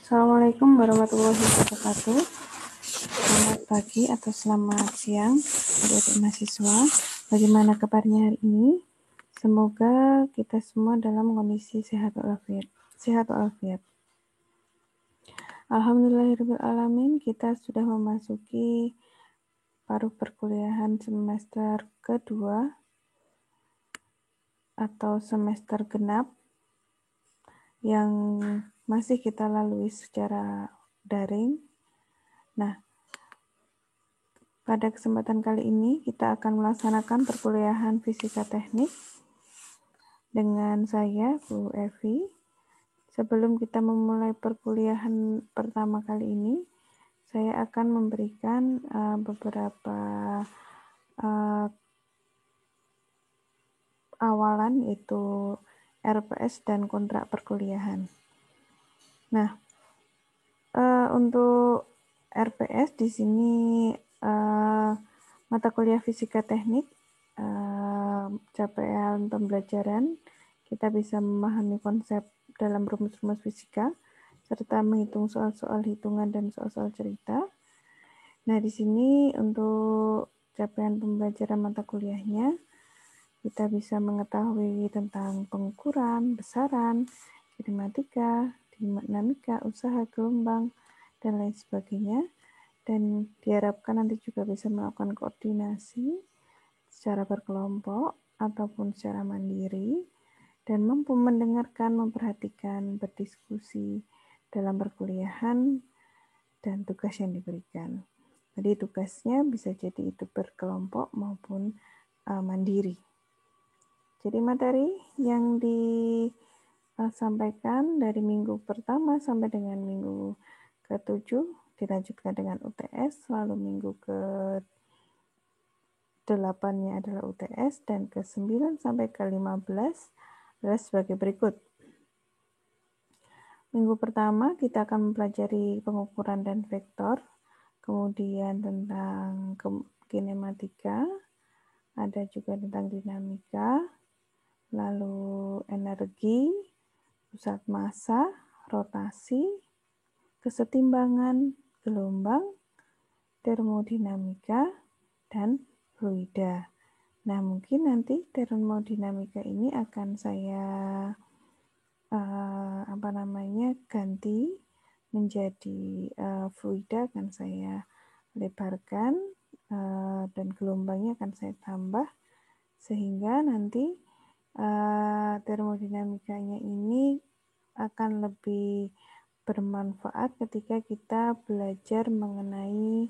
Assalamualaikum warahmatullahi wabarakatuh. Selamat pagi atau selamat siang adik-adik mahasiswa. Bagaimana kabarnya hari ini? Semoga kita semua dalam kondisi sehat walafiat. Alhamdulillahirrahmanirrahim, kita sudah memasuki paruh perkuliahan semester kedua atau semester genap yang masih kita lalui secara daring. Nah, pada kesempatan kali ini kita akan melaksanakan perkuliahan fisika teknik dengan saya, Bu Evi. Sebelum kita memulai perkuliahan pertama kali ini, saya akan memberikan beberapa awalan, yaitu RPS dan kontrak perkuliahan. Nah, untuk RPS di sini mata kuliah fisika teknik, capaian pembelajaran, kita bisa memahami konsep dalam rumus-rumus fisika, serta menghitung soal-soal hitungan dan soal-soal cerita. Nah, di sini untuk capaian pembelajaran mata kuliahnya, kita bisa mengetahui tentang pengukuran, besaran, kinematika, dinamika, usaha, gelombang, dan lain sebagainya. Dan diharapkan nanti juga bisa melakukan koordinasi secara berkelompok ataupun secara mandiri, dan mampu mendengarkan, memperhatikan, berdiskusi dalam perkuliahan dan tugas yang diberikan. Jadi tugasnya bisa jadi itu berkelompok maupun mandiri. Jadi materi yang disampaikan dari minggu pertama sampai dengan minggu ke-7 dilanjutkan dengan UTS, lalu minggu ke-8-nya adalah UTS, dan ke-9 sampai ke-15 adalah sebagai berikut. Minggu pertama kita akan mempelajari pengukuran dan vektor, kemudian tentang kinematika, ada juga tentang dinamika, lalu energi, pusat massa, rotasi, kesetimbangan, gelombang, termodinamika, dan fluida. Nah, mungkin nanti termodinamika ini akan saya ganti menjadi fluida, akan saya lebarkan, dan gelombangnya akan saya tambah, sehingga nanti termodinamikanya ini akan lebih bermanfaat ketika kita belajar mengenai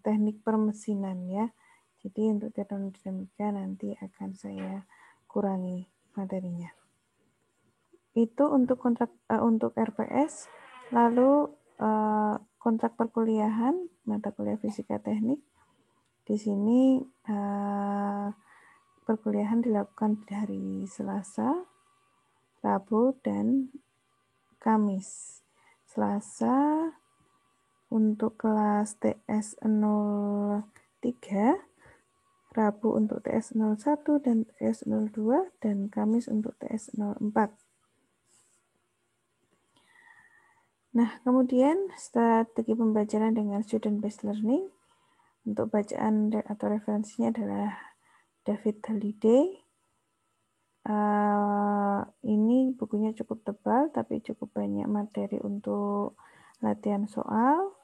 teknik permesinan, ya. Jadi untuk termodinamika nanti akan saya kurangi materinya. Itu untuk untuk RPS. Lalu kontrak perkuliahan mata kuliah fisika teknik. Di sini perkuliahan dilakukan dari Selasa, Rabu, dan Kamis. Selasa untuk kelas TS03, Rabu untuk TS01 dan TS02, dan Kamis untuk TS04. Nah, kemudian strategi pembelajaran dengan student-based learning. Untuk bacaan atau referensinya adalah David Halliday. Ini bukunya cukup tebal, tapi cukup banyak materi untuk latihan soal.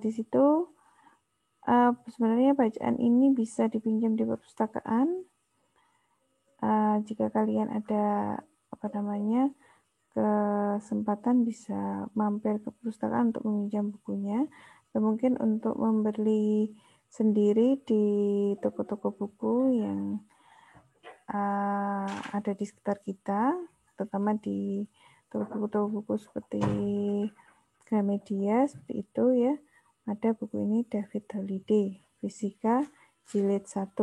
Di situ sebenarnya bacaan ini bisa dipinjam di perpustakaan. Jika kalian ada kesempatan, bisa mampir ke perpustakaan untuk meminjam bukunya, atau mungkin untuk membeli sendiri di toko-toko buku yang ada di sekitar kita, terutama di toko buku seperti Gramedia, seperti itu, ya. Ada buku ini, David Halliday, Fisika Jilid 1.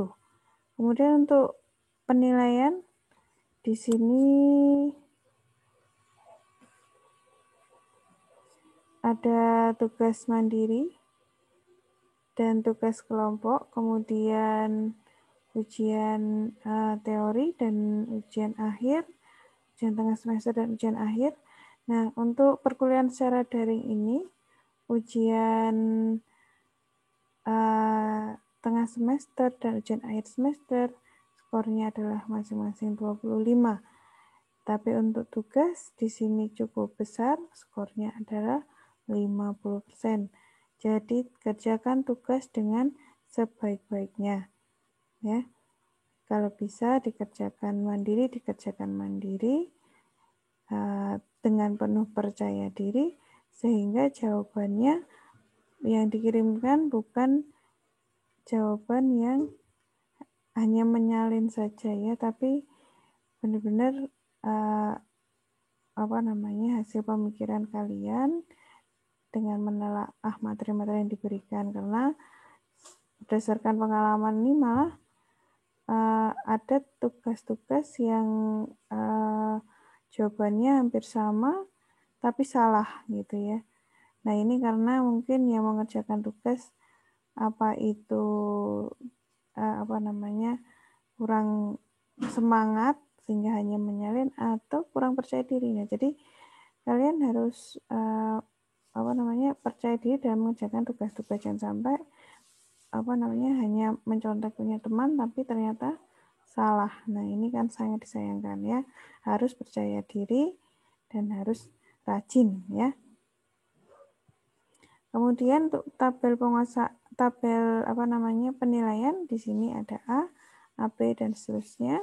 Kemudian untuk penilaian, di sini ada tugas mandiri dan tugas kelompok, kemudian ujian teori dan ujian akhir, ujian tengah semester dan ujian akhir. Nah, untuk perkuliahan secara daring ini, ujian tengah semester dan ujian akhir semester, skornya adalah masing-masing 25. Tapi untuk tugas di sini cukup besar, skornya adalah 50%. Jadi kerjakan tugas dengan sebaik-baiknya. Ya. Kalau bisa dikerjakan mandiri, dengan penuh percaya diri, sehingga jawabannya yang dikirimkan bukan jawaban yang hanya menyalin saja ya, tapi benar-benar hasil pemikiran kalian dengan menelaah materi-materi yang diberikan, karena berdasarkan pengalaman ini malah ada tugas-tugas yang jawabannya hampir sama tapi salah gitu ya. Nah, ini karena mungkin yang mengerjakan tugas kurang semangat sehingga hanya menyalin atau kurang percaya diri. Nah, jadi kalian harus percaya diri dalam mengerjakan tugas-tugas, jangan sampai hanya mencontek punya teman tapi ternyata salah. Nah, ini kan sangat disayangkan ya. Harus percaya diri dan harus rajin ya. Kemudian untuk tabel penilaian di sini ada A, AB dan seterusnya.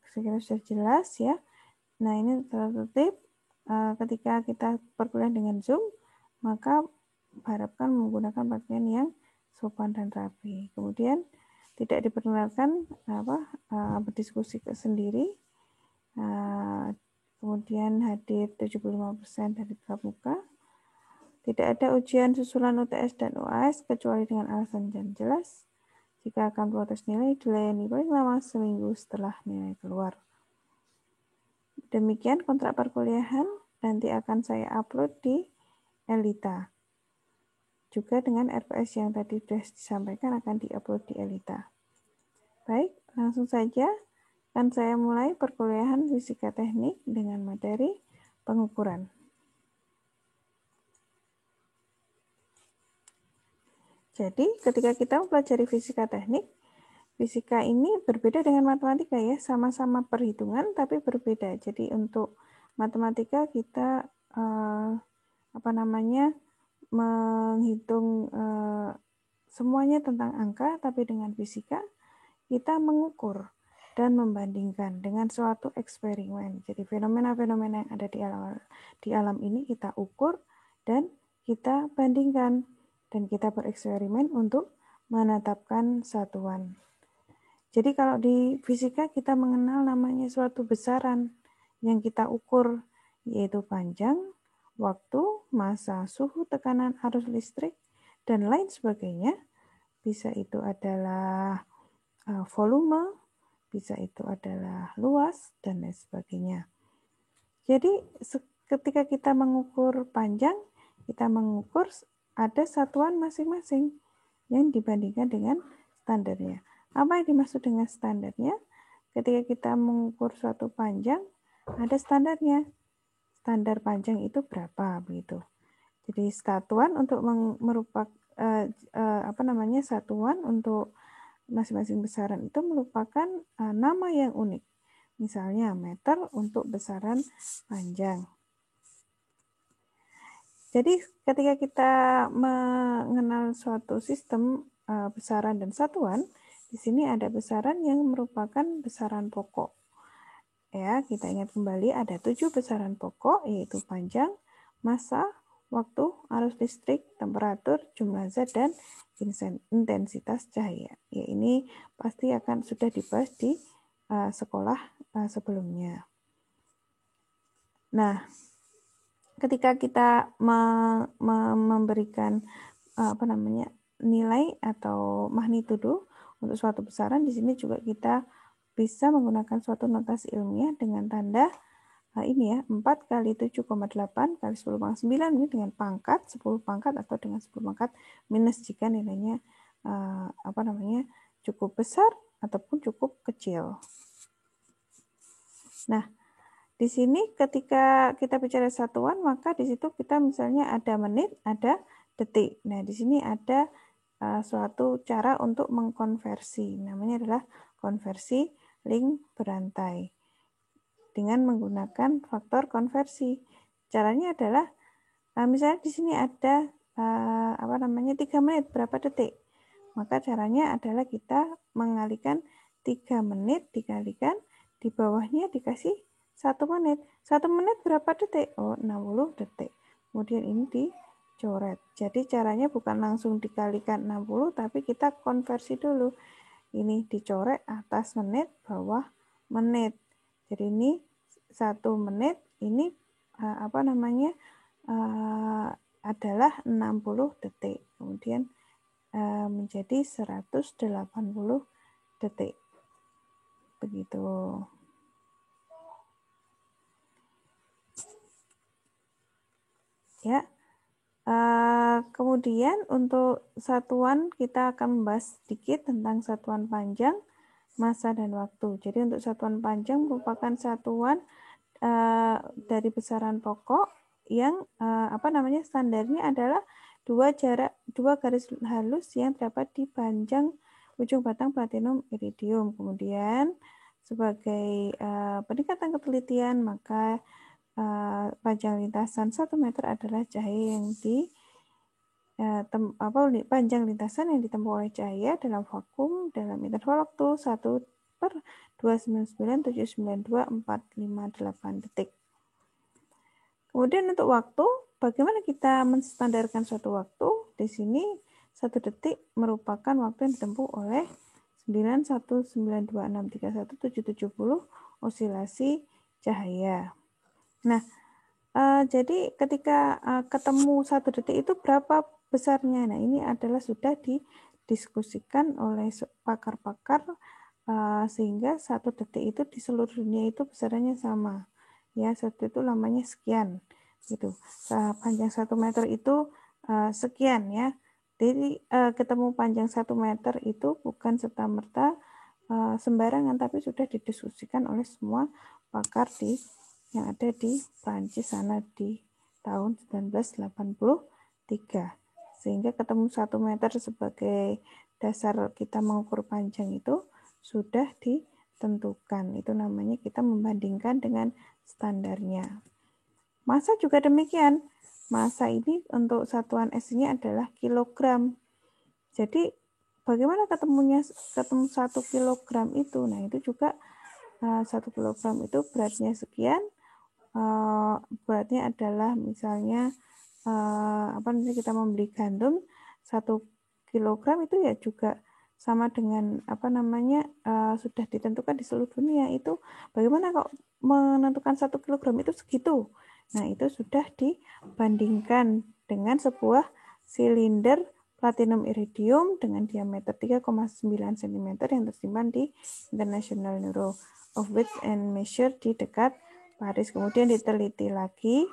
Sekiranya sudah jelas ya. Nah, ini tertib. Ketika kita perkuliahan dengan Zoom, maka harapkan menggunakan pakaian yang sopan dan rapi. Kemudian tidak diperkenalkan berdiskusi sendiri. Kemudian hadir 75% dari tatap muka. Tidak ada ujian susulan UTS dan UAS kecuali dengan alasan yang jelas. Jika akan protes nilai, dilayani paling lama seminggu setelah nilai keluar. Demikian kontrak perkuliahan, nanti akan saya upload di Elita. Juga dengan RPS yang tadi sudah disampaikan akan diupload di Elita. Baik, langsung saja akan saya mulai perkuliahan fisika teknik dengan materi pengukuran. Jadi, ketika kita mempelajari fisika teknik, fisika ini berbeda dengan matematika ya, sama-sama perhitungan tapi berbeda. Jadi untuk matematika kita menghitung semuanya tentang angka, tapi dengan fisika kita mengukur dan membandingkan dengan suatu eksperimen. Jadi fenomena-fenomena yang ada di alam ini kita ukur dan kita bandingkan dan kita bereksperimen untuk menetapkan satuan. Jadi kalau di fisika kita mengenal namanya suatu besaran yang kita ukur, yaitu panjang, waktu, masa, suhu, tekanan, arus listrik, dan lain sebagainya. Bisa itu adalah volume, bisa itu adalah luas, dan lain sebagainya. Jadi ketika kita mengukur panjang, kita mengukur ada satuan masing-masing yang dibandingkan dengan standarnya. Apa yang dimaksud dengan standarnya? Ketika kita mengukur suatu panjang, ada standarnya. Standar panjang itu berapa begitu. Jadi satuan untuk satuan untuk masing-masing besaran itu merupakan nama yang unik. Misalnya meter untuk besaran panjang. Jadi ketika kita mengenal suatu sistem besaran dan satuan, di sini ada besaran yang merupakan besaran pokok. Ya, kita ingat kembali ada 7 besaran pokok, yaitu panjang, massa, waktu, arus listrik, temperatur, jumlah zat, dan intensitas cahaya. Ya, ini pasti akan sudah dibahas di sekolah sebelumnya. Nah, ketika kita memberikan nilai atau magnitudo untuk suatu besaran, di sini juga kita bisa menggunakan suatu notasi ilmiah dengan tanda 4 kali 7,8 kali 10 pangkat 9 ini dengan pangkat 10 pangkat atau dengan 10 pangkat minus jika nilainya cukup besar ataupun cukup kecil. Nah, di sini ketika kita bicara satuan, maka di situ kita misalnya ada menit, ada detik. Nah, di sini ada suatu cara untuk mengkonversi. Namanya adalah konversi link berantai dengan menggunakan faktor konversi. Caranya adalah misalnya di sini ada 3 menit berapa detik. Maka caranya adalah kita mengalihkan 3 menit dikalikan di bawahnya dikasih 1 menit. 1 menit berapa detik? Oh, 60 detik. Kemudian ini dicoret. Jadi caranya bukan langsung dikalikan 60, tapi kita konversi dulu. Ini dicoret atas menit, bawah menit. Jadi ini 1 menit, ini adalah 60 detik. Kemudian menjadi 180 detik. Begitu. Ya. Kemudian untuk satuan kita akan membahas sedikit tentang satuan panjang, masa, dan waktu. Jadi untuk satuan panjang merupakan satuan dari besaran pokok yang standarnya adalah dua garis halus yang terdapat di panjang ujung batang platinum iridium. Kemudian sebagai peningkatan ketelitian, maka panjang lintasan 1 meter adalah cahaya yang panjang lintasan yang ditempuh oleh cahaya dalam vakum dalam interval waktu 1/299792458 detik. Kemudian untuk waktu, bagaimana kita menstandarkan suatu waktu? Di sini 1 detik merupakan waktu yang ditempuh oleh 91926317770 osilasi cahaya. Nah, jadi ketika ketemu 1 detik itu berapa besarnya? Nah, ini adalah sudah didiskusikan oleh pakar-pakar sehingga 1 detik itu di seluruh dunia itu besarnya sama. Ya, 1 itu lamanya sekian. Gitu. Panjang 1 meter itu sekian ya. Jadi ketemu panjang 1 meter itu bukan serta-merta sembarangan, tapi sudah didiskusikan oleh semua pakar yang ada di Prancis sana di tahun 1983. Sehingga ketemu 1 meter sebagai dasar kita mengukur panjang itu sudah ditentukan. Itu namanya kita membandingkan dengan standarnya. Massa juga demikian. Massa ini untuk satuan S-nya adalah kilogram. Jadi bagaimana ketemu 1 kilogram itu? Nah, itu juga 1 kilogram itu beratnya sekian. Beratnya adalah misalnya kita membeli gandum 1 kilogram itu ya juga sama dengan sudah ditentukan di seluruh dunia. Itu bagaimana kok menentukan 1 kilogram itu segitu? Nah, itu sudah dibandingkan dengan sebuah silinder platinum iridium dengan diameter 3,9 cm yang tersimpan di International Bureau of Weight and Measure di dekat Paris. Kemudian diteliti lagi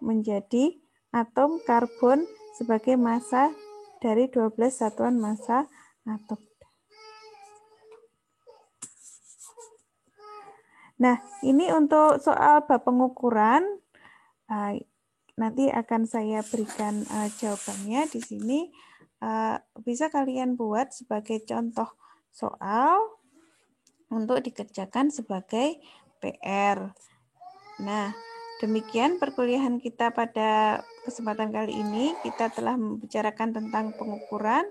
menjadi atom karbon sebagai massa dari 12 satuan massa atom. Nah, ini untuk soal bab pengukuran. Nanti akan saya berikan jawabannya di sini. Bisa kalian buat sebagai contoh soal untuk dikerjakan sebagai PR. Nah, demikian perkuliahan kita pada kesempatan kali ini. Kita telah membicarakan tentang pengukuran,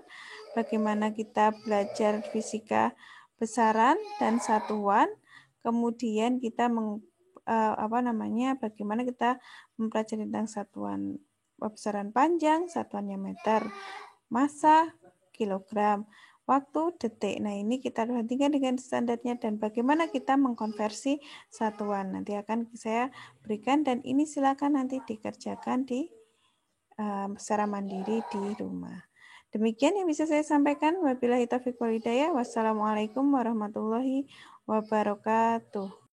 bagaimana kita belajar fisika besaran dan satuan, kemudian kita bagaimana kita mempelajari tentang satuan besaran panjang, satuannya meter, massa, kilogram, waktu, detik. Nah, ini kita bandingkan dengan standarnya dan bagaimana kita mengkonversi satuan. Nanti akan saya berikan dan ini silakan nanti dikerjakan secara mandiri di rumah. Demikian yang bisa saya sampaikan. Wabillahi taufiq wal hidayah. Wassalamualaikum warahmatullahi wabarakatuh.